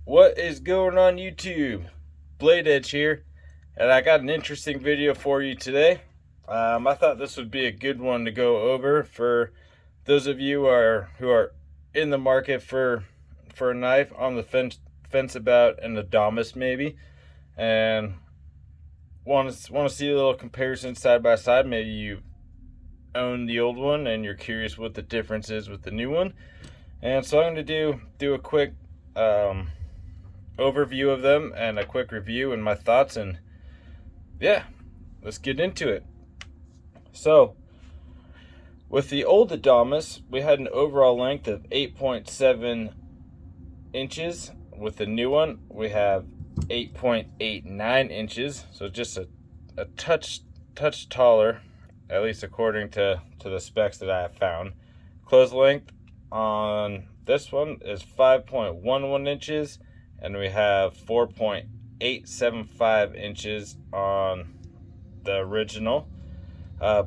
What is going on YouTube? Blade Edge here, and I got an interesting video for you today. I thought this would be a good one to go over for those of you who are in the market for a knife, on the fence about an Adamas maybe, and want to see a little comparison side by side. Maybe you own the old one and you're curious what the difference is with the new one. And so I'm going to do a quick overview of them and a quick review and my thoughts, and yeah, let's get into it. So with the old Adamas, we had an overall length of 8.7 inches. With the new one, we have 8.89 inches, so just a touch taller, at least according to the specs that I have found. Close length on this one is 5.11 inches, and we have 4.875 inches on the original.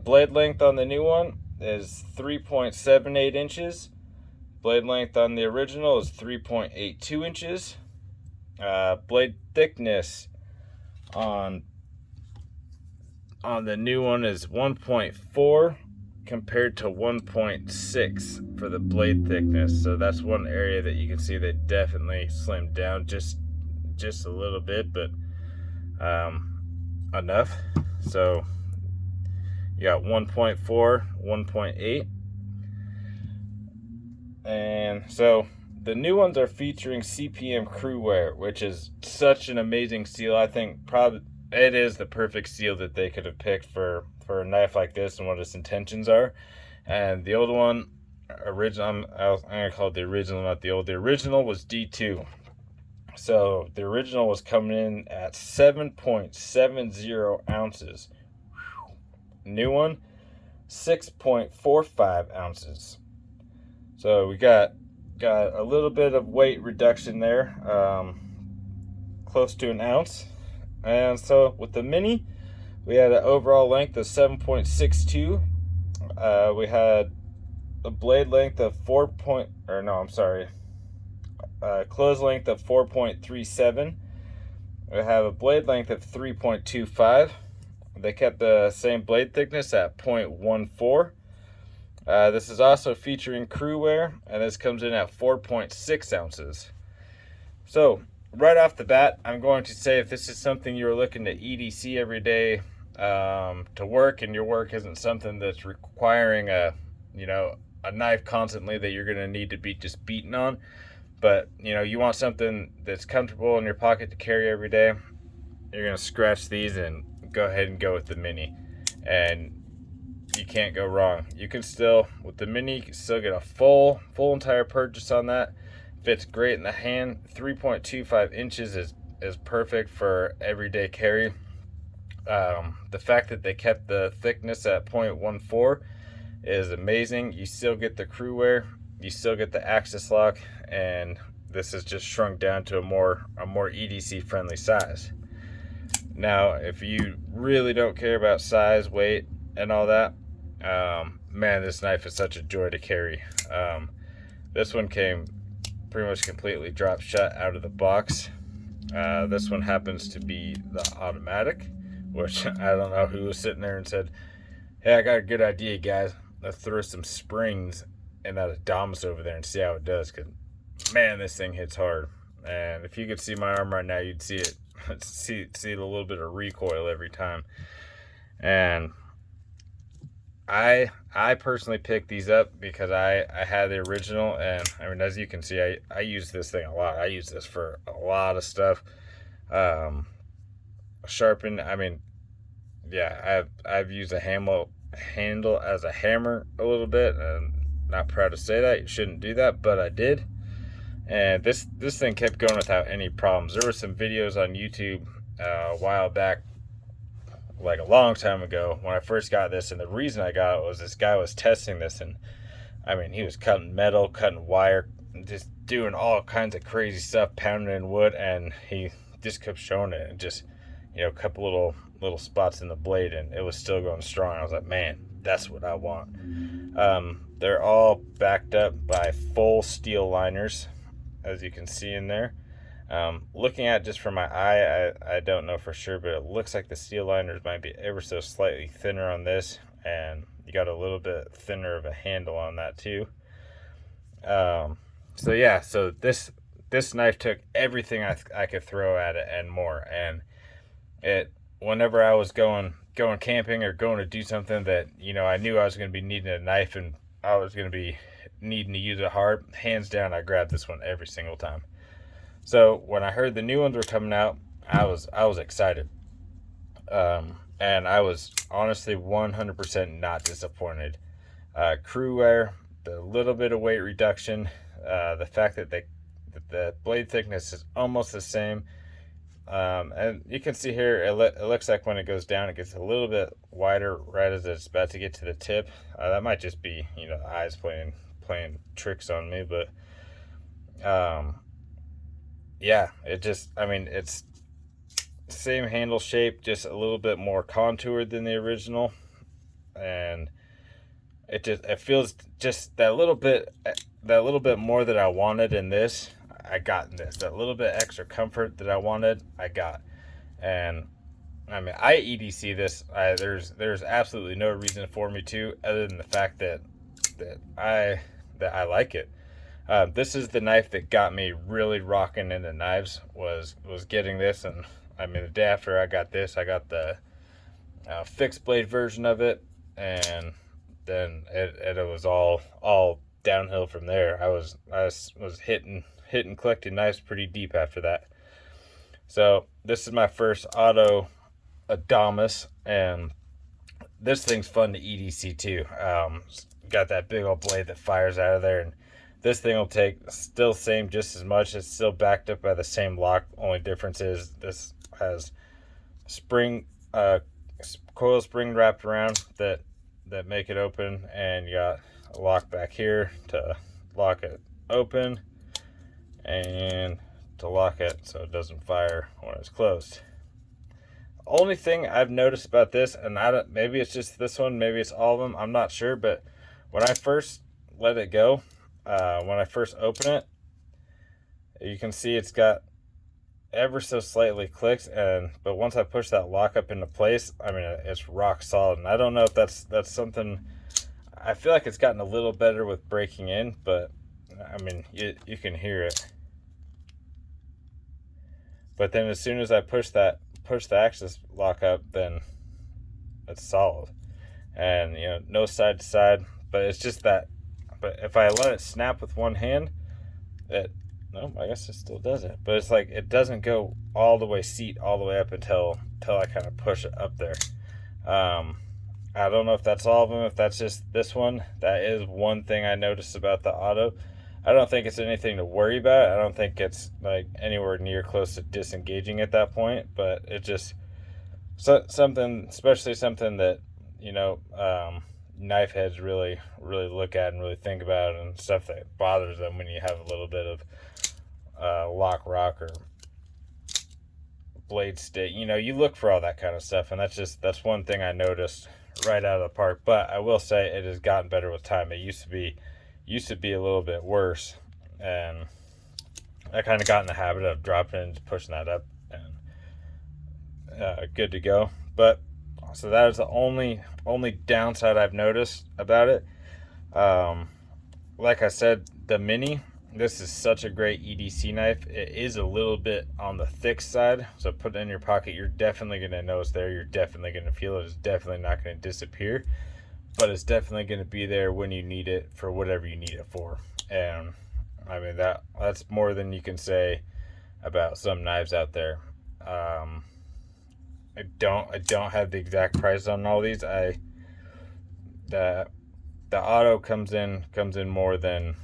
Blade length on the new one is 3.78 inches. Blade length on the original is 3.82 inches. Blade thickness on the new one is 1.4 compared to 1.6 for the blade thickness. So that's one area that you can see they definitely slimmed down just a little bit, but enough. So you got 1.4, 1.8. And so the new ones are featuring CPM crew wear, which is such an amazing seal. I think probably it is the perfect seal that they could have picked for a knife like this and what its intentions are. And the old one, I'm gonna call it the original, not the old. The original was D2. So the original was coming in at 7.70 ounces. New one, 6.45 ounces. So we got a little bit of weight reduction there, close to an ounce. And so with the mini, we had an overall length of 7.62. We had a blade length of close length of 4.37. We have a blade length of 3.25. They kept the same blade thickness at 0.14. This is also featuring crew wear, and this comes in at 4.6 ounces. So right off the bat, I'm going to say, if this is something you're looking to EDC every day to work, and your work isn't something that's requiring a knife constantly that you're going to need to be just beaten on, but you want something that's comfortable in your pocket to carry every day, you're going to scratch these and go ahead and go with the mini. And you can't go wrong. You can still, with the mini, you can still get a full entire purchase on that. Fits great in the hand. 3.25 inches is perfect for everyday carry. The fact that they kept the thickness at 0.14 is amazing. You still get the crew wear, you still get the axis lock, and this is just shrunk down to a more EDC friendly size. Now, if you really don't care about size, weight, and all that, man, this knife is such a joy to carry. This one came pretty much completely drop shut out of the box. This one happens to be the automatic, which I don't know who was sitting there and said, hey, I got a good idea, guys. Let's throw some springs in that Adamas over there and see how it does, because man, this thing hits hard. And if you could see my arm right now, you'd see it. see a little bit of recoil every time. And I personally picked these up because I had the original, and I mean, as you can see, I use this thing a lot. I use this for a lot of stuff. Sharpen, I mean, yeah, I've used a handle as a hammer a little bit, and not proud to say that. You shouldn't do that, but I did. And this thing kept going without any problems. There were some videos on YouTube a while back, like a long time ago, when I first got this, and the reason I got it was this guy was testing this, and I mean, he was cutting metal, cutting wire, just doing all kinds of crazy stuff, pounding in wood, and he just kept showing it, and just a couple little spots in the blade, and it was still going strong. I was like, man, that's what I want. They're all backed up by full steel liners, as you can see in there. Looking at just from my eye, I don't know for sure, but it looks like the steel liners might be ever so slightly thinner on this, and you got a little bit thinner of a handle on that too. So yeah, so this knife took everything I could throw at it and more. And it, whenever I was going camping or going to do something that, you know, I knew I was going to be needing a knife and I was going to be needing to use it hard, hands down, I grabbed this one every single time. So when I heard the new ones were coming out, I was excited. And I was honestly 100% not disappointed. Crew wear, the little bit of weight reduction, the fact that the blade thickness is almost the same. And you can see here, it looks like when it goes down, it gets a little bit wider right as it's about to get to the tip. That might just be, you know, the eyes playing tricks on me, but yeah, it just, I mean, it's same handle shape, just a little bit more contoured than the original, and it feels just that little bit more that I wanted in this. I got in this, that little bit extra comfort that I wanted, I got. And I mean, I EDC this. There's absolutely no reason for me to, other than the fact that I like it. This is the knife that got me really rocking into knives, was getting this. And I mean, the day after I got this, I got the fixed blade version of it, and then it was all downhill from there. I was hitting collecting knives pretty deep after that. So this is my first auto Adamas, and this thing's fun to EDC too. Got that big old blade that fires out of there, and this thing will take still same just as much. It's still backed up by the same lock. Only difference is this has spring coil spring wrapped around that make it open, and you got a lock back here to lock it open and to lock it so it doesn't fire when it's closed. Only thing I've noticed about this, and maybe it's just this one, maybe it's all of them, I'm not sure, but when I first let it go, when I first open it, you can see it's got ever so slightly clicks, but once I push that lock up into place, I mean, it's rock solid. And I don't know if that's something, I feel like it's gotten a little better with breaking in, but I mean, you can hear it. But then as soon as I push the axis lock up, then it's solid. And, you know, no side to side, but it's just that, but if I let it snap with one hand, no, I guess it still does it. But it's like, it doesn't go all the way up until I kind of push it up there. I don't know if that's all of them, if that's just this one. That is one thing I noticed about the auto. I don't think it's anything to worry about. I don't think it's like anywhere near close to disengaging at that point, but it just something, especially something that, you know, knife heads really look at and really think about, and stuff that bothers them when you have a little bit of lock rock or blade stick. You know, you look for all that kind of stuff, and that's one thing I noticed right out of the park. But I will say it has gotten better with time. It used to be a little bit worse, and I kind of got in the habit of dropping and pushing that up, and good to go. But so that is the only downside I've noticed about it. Like I said, the mini, this is such a great EDC knife. It is a little bit on the thick side, so put it in your pocket, you're definitely going to know it's there. You're definitely going to feel it. It's definitely not going to disappear, but it's definitely going to be there when you need it for whatever you need it for. And I mean, that's more than you can say about some knives out there. I don't have the exact price on all these. The auto comes in more than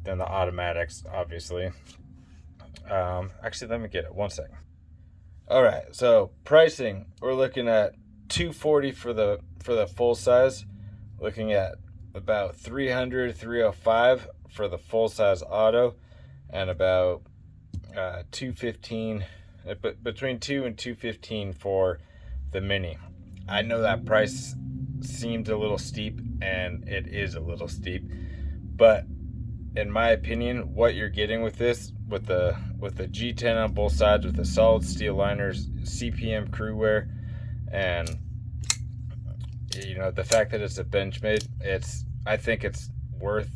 the automatics, obviously. Actually, let me get it 1 second. All right, so pricing, we're looking at $240 for the full size, looking at about $305 for the full size auto, and about $215, between $2 and $215 for the mini. I know that price seems a little steep, and it is a little steep, but in my opinion, what you're getting with this with the G10 on both sides with the solid steel liners, CPM crew wear, and you know, the fact that it's a Benchmade, I think it's worth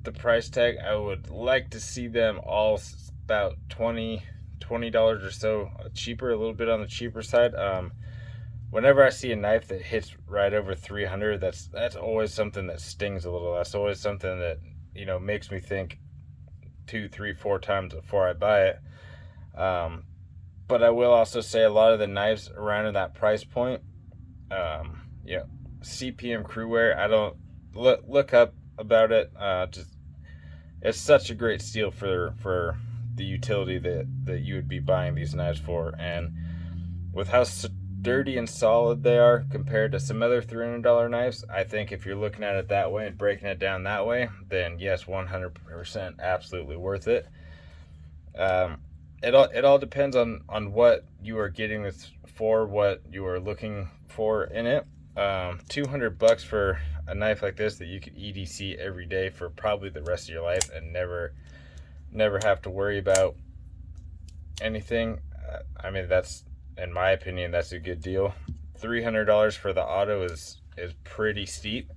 the price tag. I would like to see them all about $20 or so cheaper, a little bit on the cheaper side. Whenever I see a knife that hits right over 300, that's always something that stings a little. That's always something that, you know, makes me think 2, 3, 4 times before I buy it. But I will also say a lot of the knives around in that price point, yeah, CPM crew wear, I don't look up about it. Just it's such a great steal for the utility that you would be buying these knives for, and with how sturdy and solid they are compared to some other $300 knives, I think if you're looking at it that way and breaking it down that way, then yes, 100% absolutely worth it. It all depends on what you are getting this for, what you are looking for in it. $200 for a knife like this that you could EDC every day for probably the rest of your life and never have to worry about anything. I mean, that's, in my opinion, that's a good deal. $300 for the auto is pretty steep,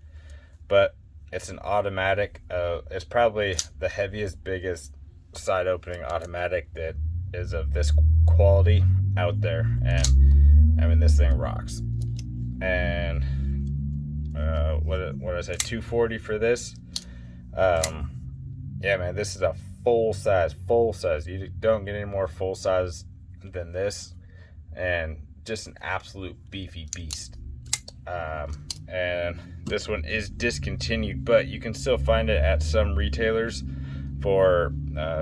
but it's an automatic. It's probably the heaviest, biggest side opening automatic that is of this quality out there, and I mean, this thing rocks. And what did I say, $240 for this? Yeah, man, this is a full size. You don't get any more full size than this, and just an absolute beefy beast. And this one is discontinued, but you can still find it at some retailers for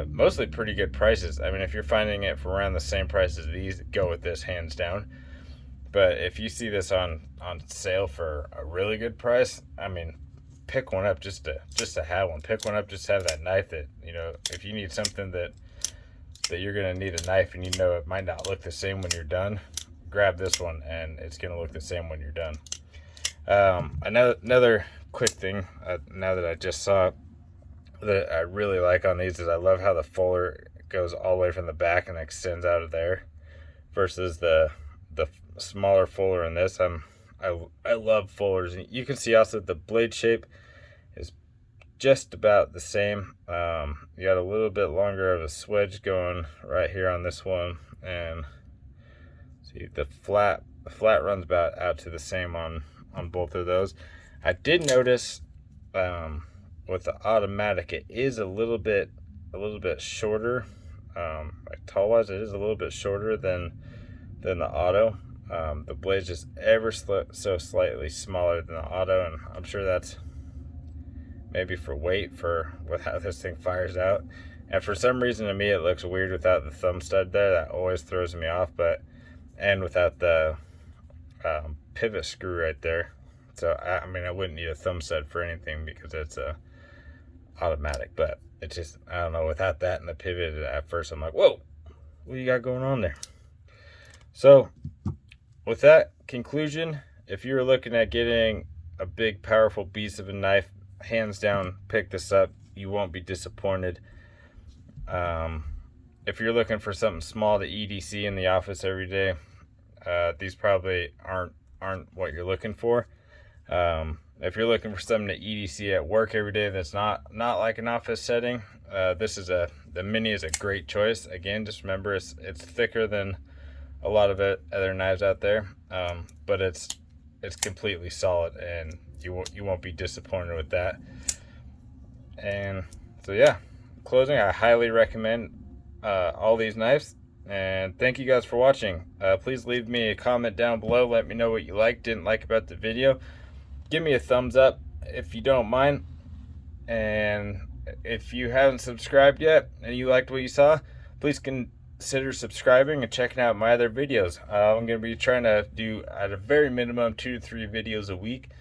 mostly pretty good prices. I mean, if you're finding it for around the same price as these, go with this hands down. But if you see this on sale for a really good price, I mean, pick one up just to have one. Pick one up just to have that knife that, you know, if you need something that you're gonna need a knife and you know it might not look the same when you're done, grab this one and it's gonna look the same when you're done. Another quick thing, now that I just saw it, that I really like on these is I love how the fuller goes all the way from the back and extends out of there versus the smaller fuller in this. I love fullers. You can see also the blade shape is just about the same. You got a little bit longer of a swedge going right here on this one, and see the flat runs about out to the same on both of those. I did notice with the automatic it is a little bit shorter, like tall wise it is a little bit shorter than the auto. The blade's just ever so slightly smaller than the auto, and I'm sure that's maybe for weight, with how this thing fires out. And for some reason to me it looks weird without the thumb stud there. That always throws me off, and without the pivot screw right there. So I mean, I wouldn't need a thumb stud for anything because it's a automatic, but it just, I don't know, without that and the pivot at first I'm like, whoa, what you got going on there? So with that conclusion, if you're looking at getting a big powerful beast of a knife, hands down pick this up. You won't be disappointed. If you're looking for something small to EDC in the office every day, these probably aren't what you're looking for. If you're looking for something to EDC at work every day that's not like an office setting, the Mini is a great choice. Again, just remember it's thicker than a lot of other knives out there, but it's completely solid, and you won't be disappointed with that. And so yeah, in closing, I highly recommend all these knives, and thank you guys for watching. Please leave me a comment down below. Let me know what you didn't like about the video. Give me a thumbs up if you don't mind, and if you haven't subscribed yet and you liked what you saw, please consider subscribing and checking out my other videos. I'm going to be trying to do at a very minimum 2 to 3 videos a week.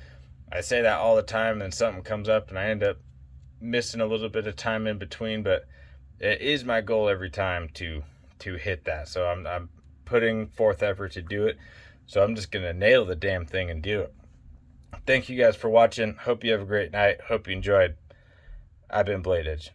I say that all the time, and something comes up and I end up missing a little bit of time in between, but it is my goal every time to hit that. So I'm putting forth effort to do it. So I'm just going to nail the damn thing and do it. Thank you guys for watching. Hope you have a great night. Hope you enjoyed. I've been Blade Edge.